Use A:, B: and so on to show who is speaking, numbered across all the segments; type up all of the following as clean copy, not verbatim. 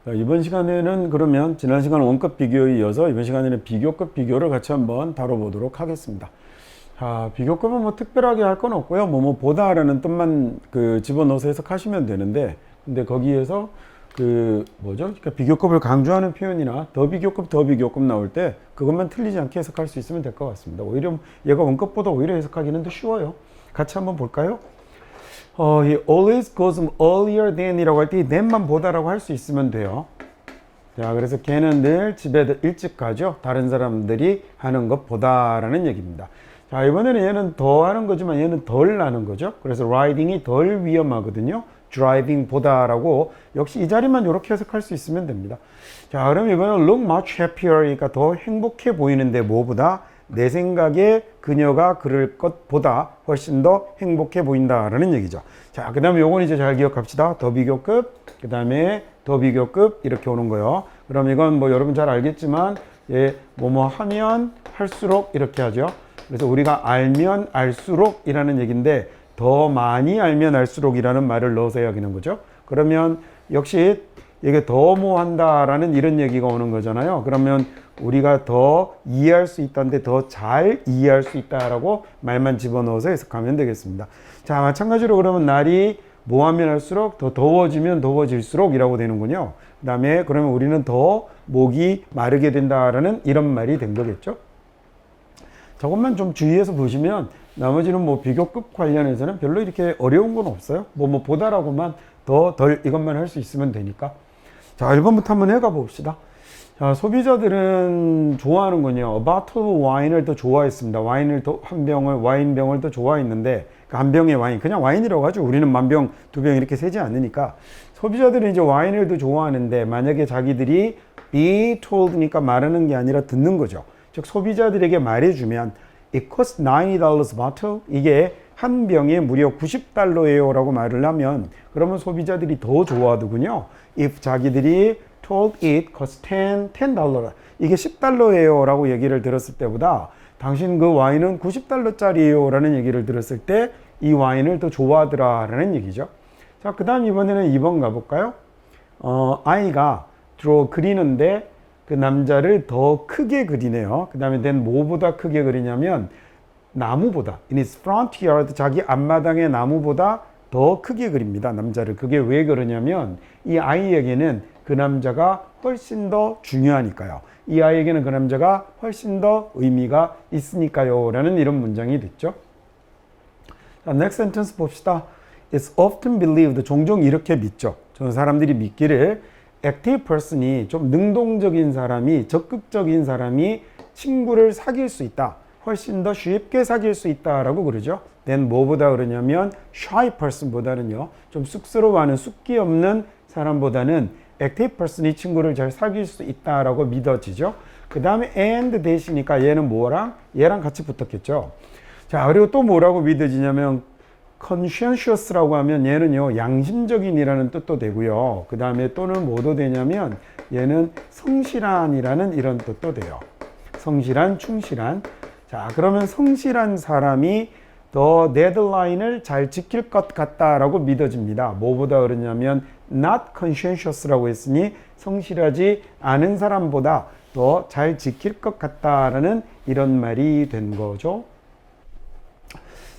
A: 자, 이번 시간에는 그러면 지난 시간 원급 비교에 이어서 이번 시간에는 비교급 비교를 같이 한번 다뤄보도록 하겠습니다. 자, 비교급은 뭐 특별하게 할 건 없고요. 보다라는 뜻만 집어넣어서 해석하시면 되는데, 근데 거기에서 그러니까 비교급을 강조하는 표현이나 더 비교급 나올 때 그것만 틀리지 않게 해석할 수 있으면 될 것 같습니다. 오히려 얘가 원급보다 오히려 해석하기는 더 쉬워요. 같이 한번 볼까요? He always goes earlier than 이라고 할 때 이 than만 보다라고 할 수 있으면 돼요. 자, 그래서 걔는 늘 집에 일찍 가죠. 다른 사람들이 하는 것보다라는 얘기입니다. 자, 이번에는 얘는 더 하는 거지만 얘는 덜 하는 거죠. 그래서 riding이 덜 위험하거든요. driving 보다라고 역시 이 자리만 이렇게 해석할 수 있으면 됩니다. 자, 그럼 이번에는 look much happier, 그러니까 더 행복해 보이는데 뭐보다 내 생각에 그녀가 그럴 것보다 훨씬 더 행복해 보인다라는 얘기죠. 자, 그 다음에 요건 이제 잘 기억합시다. 더 비교급, 그 다음에 더 비교급 이렇게 오는 거요. 그럼 이건 뭐 여러분 잘 알겠지만 뭐뭐 하면 할수록 이렇게 하죠. 그래서 우리가 알면 알수록 이라는 얘기인데 더 많이 알면 알수록 이라는 말을 넣어서 해야 하는 거죠. 그러면 역시 이게 더 뭐 한다라는 이런 얘기가 오는 거잖아요. 그러면 우리가 더 이해할 수 있다는데 더 잘 이해할 수 있다라고 말만 집어넣어서 해석하면 되겠습니다. 자, 마찬가지로 그러면 날이 뭐 하면 할수록 더 더워지면 더워질수록 이라고 되는군요. 그 다음에 그러면 우리는 더 목이 마르게 된다라는 이런 말이 된 거겠죠. 저것만 좀 주의해서 보시면 나머지는 뭐 비교급 관련해서는 별로 이렇게 어려운 건 없어요. 보다라고만 덜 이것만 할 수 있으면 되니까. 자, 1번부터 한번 해가 봅시다. 자, 소비자들은 좋아하는군요. A bottle of wine을 더 좋아했습니다. 와인병을 더 좋아했는데, 한 병의 와인, 그냥 와인이라고 하죠. 우리는 만 병, 두 병 이렇게 세지 않으니까. 소비자들은 이제 와인을 더 좋아하는데, 만약에 자기들이 be told니까 말하는 게 아니라 듣는 거죠. 즉, 소비자들에게 말해주면, it costs $90 a bottle. 이게 한 병에 무려 $90예요 라고 말을 하면, 그러면 소비자들이 더 좋아하더군요. if 자기들이 told it costs $10. 이게 $10예요 라고 얘기를 들었을 때보다 당신 그 와인은 $90짜리예요 라는 얘기를 들었을 때 이 와인을 더 좋아하더라 라는 얘기죠. 자, 그 다음 이번에는 2번 가볼까요? 아이가 주로 그리는데 그 남자를 더 크게 그리네요. 그 다음에 then 뭐보다 크게 그리냐면 나무보다 in his front yard, 자기 앞마당의 나무보다 더 크게 그립니다. 남자를. 그게 왜 그러냐면 이 아이에게는 그 남자가 훨씬 더 중요하니까요. 이 아이에게는 그 남자가 훨씬 더 의미가 있으니까요 라는 이런 문장이 됐죠. 자, next sentence 봅시다. It's often believed, 종종 이렇게 믿죠. 저는 사람들이 믿기를 active person이, 좀 능동적인 사람이, 적극적인 사람이 친구를 사귈 수 있다. 훨씬 더 쉽게 사귈 수 있다라고 그러죠. then 뭐보다 그러냐면 shy person보다는요, 좀 쑥스러워하는, 숫기 없는 사람보다는 active person이 친구를 잘 사귈 수 있다라고 믿어지죠. 그 다음에 and 대시니까 얘는 뭐랑? 얘랑 같이 붙었겠죠. 자, 그리고 또 뭐라고 믿어지냐면 conscientious라고 하면 얘는요, 양심적인이라는 뜻도 되고요. 그 다음에 또는 뭐도 되냐면 얘는 성실한이라는 이런 뜻도 돼요. 성실한, 충실한. 자, 그러면 성실한 사람이 더 데드라인을 잘 지킬 것 같다라고 믿어집니다. 뭐보다 그러냐면 not conscientious라고 했으니 성실하지 않은 사람보다 더 잘 지킬 것 같다라는 이런 말이 된 거죠.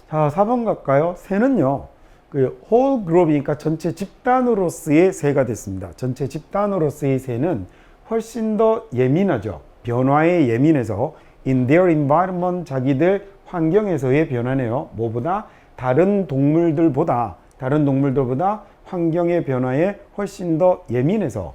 A: 자, 4번 갈까요? 새는요, whole group이니까 전체 집단으로서의 새가 됐습니다. 전체 집단으로서의 새는 훨씬 더 예민하죠. 변화에 예민해서 in their environment, 자기들 환경에서의 변화네요. 뭐보다? 다른 동물들보다 환경의 변화에 훨씬 더 예민해서.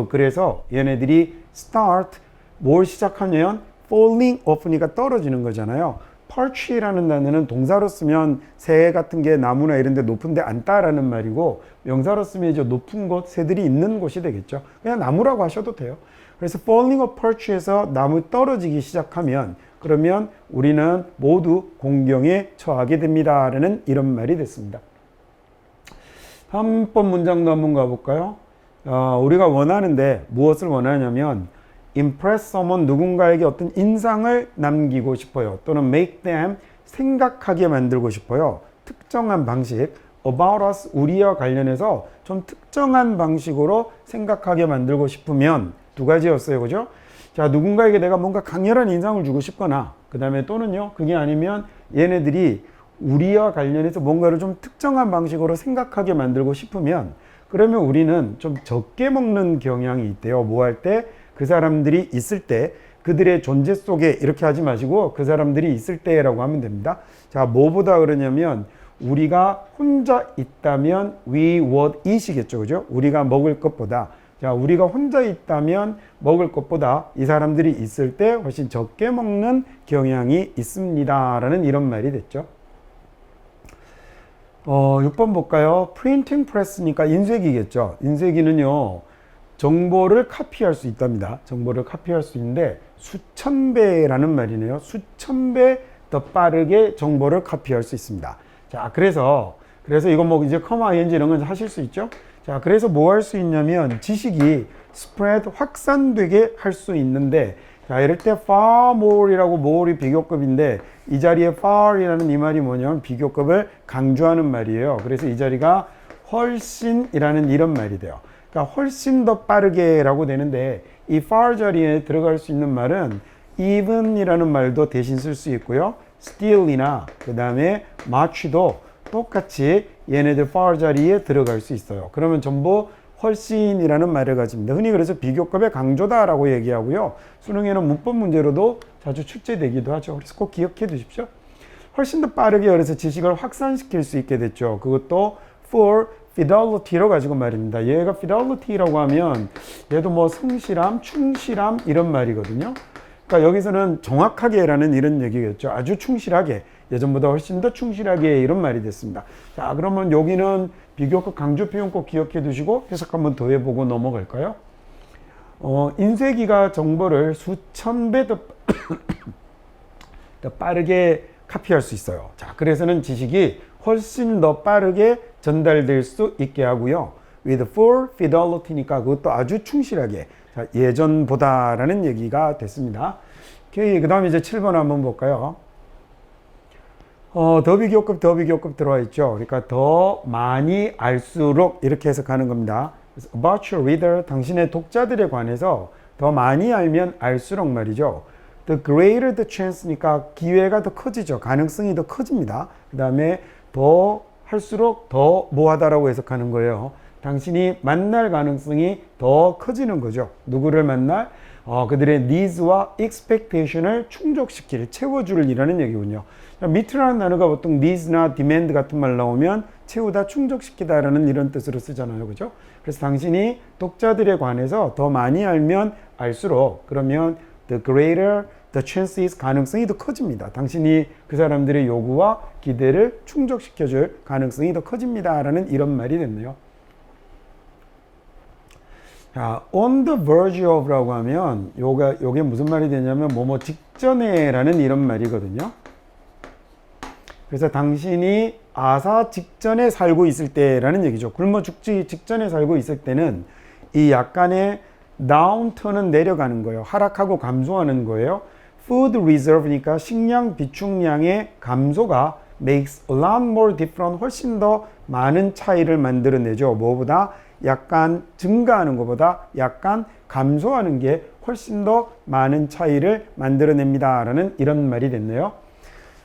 A: 그래서 얘네들이 start, 뭘 시작하면 falling off니까 떨어지는 거잖아요. perch라는 단어는 동사로 쓰면 새 같은 게 나무나 이런 데 높은 데 앉다라는 말이고, 명사로 쓰면 이제 높은 곳, 새들이 있는 곳이 되겠죠. 그냥 나무라고 하셔도 돼요. 그래서 falling off perch에서 나무 떨어지기 시작하면, 그러면 우리는 모두 공경에 처하게 됩니다 라는 이런 말이 됐습니다. 다음 번 문장도 한번 가볼까요? 우리가 원하는데 무엇을 원하냐면 impress someone, 누군가에게 어떤 인상을 남기고 싶어요. 또는 make them, 생각하게 만들고 싶어요. 특정한 방식, about us, 우리와 관련해서 좀 특정한 방식으로 생각하게 만들고 싶으면 두 가지였어요. 그죠? 자, 누군가에게 내가 뭔가 강렬한 인상을 주고 싶거나, 그 다음에 또는요, 그게 아니면 얘네들이 우리와 관련해서 뭔가를 좀 특정한 방식으로 생각하게 만들고 싶으면, 그러면 우리는 좀 적게 먹는 경향이 있대요. 뭐 할 때? 그 사람들이 있을 때, 그들의 존재 속에 이렇게 하지 마시고 그 사람들이 있을 때라고 하면 됩니다. 자, 뭐보다 그러냐면 우리가 혼자 있다면 we would eat이겠죠. 그죠? 우리가 먹을 것보다. 자, 우리가 혼자 있다면 먹을 것보다 이 사람들이 있을 때 훨씬 적게 먹는 경향이 있습니다. 라는 이런 말이 됐죠. 6번 볼까요? 프린팅 프레스니까 인쇄기겠죠. 인쇄기는요, 정보를 카피할 수 있답니다. 정보를 카피할 수 있는데 수천 배라는 말이네요. 수천 배 더 빠르게 정보를 카피할 수 있습니다. 자, 그래서 이거 뭐 이제 커마 ing 이런 건 하실 수 있죠. 자, 그래서 뭐 할 수 있냐면 지식이 스프레드 확산되게 할 수 있는데, 자, 이럴 때 far more이라고 more이 비교급인데 이 자리에 far이라는 이 말이 뭐냐면 비교급을 강조하는 말이에요. 그래서 이 자리가 훨씬이라는 이런 말이 돼요. 그러니까 훨씬 더 빠르게라고 되는데 이 far 자리에 들어갈 수 있는 말은 even이라는 말도 대신 쓸 수 있고요. still이나 그 다음에 much도 똑같이 얘네들 far 자리에 들어갈 수 있어요. 그러면 전부 훨씬이라는 말을 가집니다. 흔히 그래서 비교급의 강조다라고 얘기하고요. 수능에는 문법 문제로도 자주 출제되기도 하죠. 그래서 꼭 기억해 두십시오. 훨씬 더 빠르게 그래서 지식을 확산시킬 수 있게 됐죠. 그것도 for fidelity로 가지고 말입니다. 얘가 fidelity라고 하면 얘도 뭐 성실함, 충실함 이런 말이거든요. 그러니까 여기서는 정확하게라는 이런 얘기겠죠. 아주 충실하게, 예전보다 훨씬 더 충실하게 이런 말이 됐습니다. 자, 그러면 여기는 비교급 강조 표현 꼭 기억해 두시고 해석 한번 더 해보고 넘어갈까요? 인쇄기가 정보를 수천 배 더 빠르게 카피할 수 있어요. 자, 그래서는 지식이 훨씬 더 빠르게 전달될 수 있게 하고요. with full fidelity니까 그것도 아주 충실하게, 자, 예전보다라는 얘기가 됐습니다. 오케이, 그 다음에 이제 7번 한번 볼까요? 더 비교급 들어와 있죠. 그러니까 더 많이 알수록 이렇게 해석하는 겁니다. About your reader, 당신의 독자들에 관해서 더 많이 알면 알수록 말이죠. The greater the chance니까 기회가 더 커지죠. 가능성이 더 커집니다. 그 다음에 더 할수록 더 뭐하다라고 해석하는 거예요. 당신이 만날 가능성이 더 커지는 거죠. 누구를 만날? 그들의 needs와 expectation을 충족시킬, 채워줄 이라는 얘기군요. meet라는 단어가 보통 needs나 demand 같은 말 나오면 채우다, 충족시키다라는 이런 뜻으로 쓰잖아요. 그죠? 그래서 당신이 독자들에 관해서 더 많이 알면 알수록, 그러면 the greater the chances, 가능성이 더 커집니다. 당신이 그 사람들의 요구와 기대를 충족시켜줄 가능성이 더 커집니다. 라는 이런 말이 됐네요. 자, on the verge of라고 하면 요게 무슨 말이 되냐면 뭐뭐 직전에 라는 이런 말이거든요. 그래서 당신이 아사 직전에 살고 있을 때라는 얘기죠. 굶어 죽지 직전에 살고 있을 때는 이 약간의 downturn은 내려가는 거예요. 하락하고 감소하는 거예요. food reserve니까 식량 비축량의 감소가 makes a lot more different, 훨씬 더 많은 차이를 만들어내죠. 뭐보다? 약간 증가하는 것보다 약간 감소하는 게 훨씬 더 많은 차이를 만들어냅니다. 라는 이런 말이 됐네요.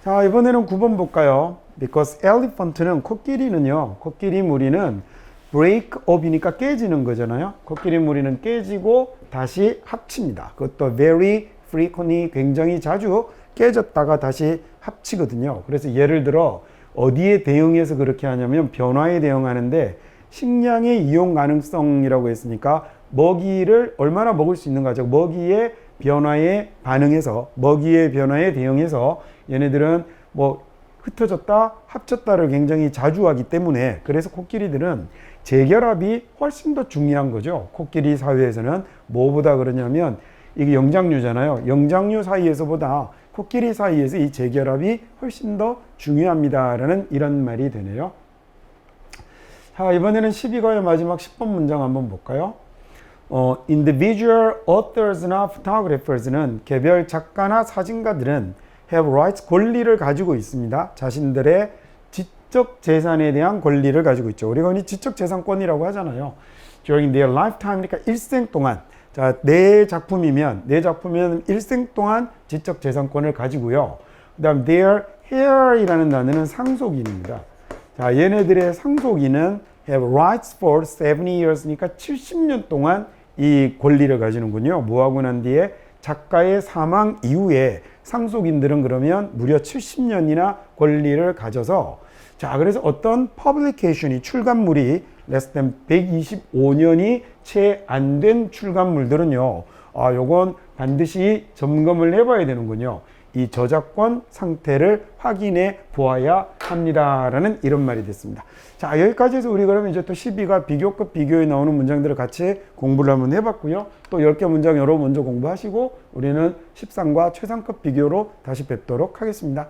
A: 자, 이번에는 9번 볼까요? Because elephant는 코끼리는요, 코끼리 무리는 break up이니까 깨지는 거잖아요. 코끼리 무리는 깨지고 다시 합칩니다. 그것도 very frequently, 굉장히 자주 깨졌다가 다시 합치거든요. 그래서 예를 들어 어디에 대응해서 그렇게 하냐면 변화에 대응하는데 식량의 이용 가능성이라고 했으니까 먹이를 얼마나 먹을 수 있는가, 즉 먹이의 변화에 반응해서, 먹이의 변화에 대응해서 얘네들은 뭐 흩어졌다 합쳤다를 굉장히 자주 하기 때문에, 그래서 코끼리들은 재결합이 훨씬 더 중요한 거죠. 코끼리 사회에서는 뭐보다 그러냐면 이게 영장류잖아요. 영장류 사이에서보다 코끼리 사이에서 이 재결합이 훨씬 더 중요합니다. 라는 이런 말이 되네요. 자, 이번에는 12과의 마지막 10번 문장 한번 볼까요? Individual authors나 photographers는 개별 작가나 사진가들은 have rights, 권리를 가지고 있습니다. 자신들의 지적 재산에 대한 권리를 가지고 있죠. 우리가 흔히 지적 재산권이라고 하잖아요. During their lifetime, 그러니까 일생 동안. 자, 내 작품이면 일생 동안 지적 재산권을 가지고요. 그다음 their heir이라는 단어는 상속인입니다. 자, 얘네들의 상속인은 have rights for 70 years니까 70년 동안 이 권리를 가지는군요. 뭐하고 난 뒤에 작가의 사망 이후에 상속인들은 그러면 무려 70년이나 권리를 가져서, 자, 그래서 어떤 퍼블리케이션이 출간물이 less than 125년이 채 안 된 출간물들은요, 요건 반드시 점검을 해봐야 되는군요. 이 저작권 상태를 확인해 보아야 합니다라는 이런 말이 됐습니다. 자, 여기까지 해서 우리 그러면 이제 또 12가 비교급 비교에 나오는 문장들을 같이 공부를 한번 해봤고요. 또 10개 문장 여러분 먼저 공부하시고 우리는 13과 최상급 비교로 다시 뵙도록 하겠습니다.